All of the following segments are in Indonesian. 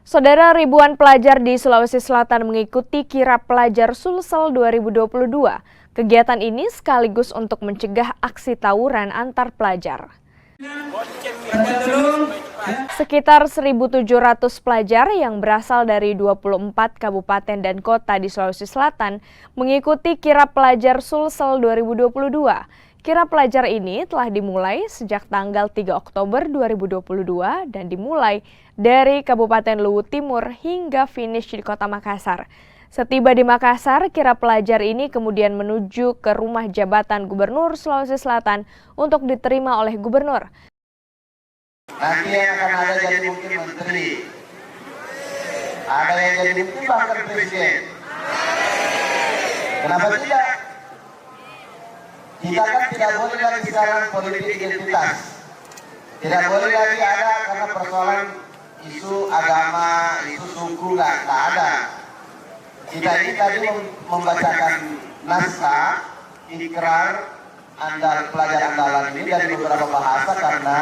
Saudara, ribuan pelajar di Sulawesi Selatan mengikuti Kirap Pelajar Sulsel 2022. Kegiatan ini sekaligus untuk mencegah aksi tawuran antar pelajar. Sekitar 1.700 pelajar yang berasal dari 24 kabupaten dan kota di Sulawesi Selatan mengikuti Kirap Pelajar Sulsel 2022. Kirap pelajar ini telah dimulai sejak tanggal 3 Oktober 2022 dan dimulai dari Kabupaten Luwu Timur hingga finish di Kota Makassar. Setiba di Makassar, kirap pelajar ini kemudian menuju ke rumah jabatan Gubernur Sulawesi Selatan untuk diterima oleh Gubernur. Nanti yang akan ada jadi mungkin menteri, ada yang jadi mungkin bahkan presiden. Kenapa tidak? Kita kan tidak boleh lagi sekarang politik identitas. Tidak boleh lagi ada karena persoalan isu agama, isu suku, nggak ada. Kita ini tadi membacakan naskah ikrar pelajar andalan ini dari beberapa bahasa karena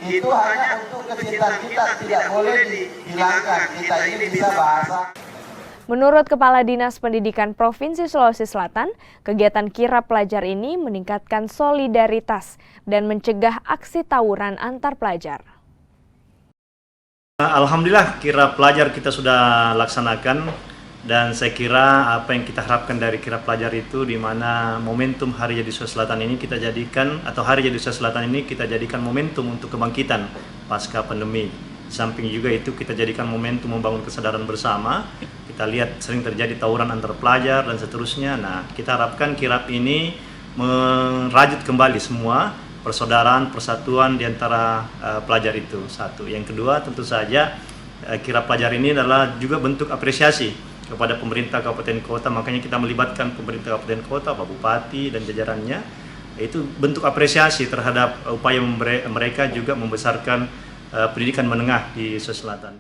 itu hanya untuk kecintaan kita, tidak boleh dihilangkan. Kita ini bisa bahasa. Menurut Kepala Dinas Pendidikan Provinsi Sulawesi Selatan, kegiatan kirap pelajar ini meningkatkan solidaritas dan mencegah aksi tawuran antar pelajar. Alhamdulillah kirap pelajar kita sudah laksanakan dan saya kira apa yang kita harapkan dari kirap pelajar itu di mana momentum Hari Jadi Sulawesi Selatan ini kita jadikan atau Hari Jadi Sulawesi Selatan ini kita jadikan momentum untuk kebangkitan pasca pandemi. Samping juga itu kita jadikan momentum membangun kesadaran bersama. Kita lihat sering terjadi tawuran antar pelajar dan seterusnya. Nah, kita harapkan kirap ini merajut kembali semua persaudaraan, persatuan di antara pelajar itu. Satu. Yang kedua, tentu saja kirap pelajar ini adalah juga bentuk apresiasi kepada pemerintah kabupaten kota. Makanya kita melibatkan pemerintah kabupaten kota, Pak Bupati dan jajarannya. Itu bentuk apresiasi terhadap upaya mereka juga membesarkan pendidikan menengah di Sulawesi Selatan.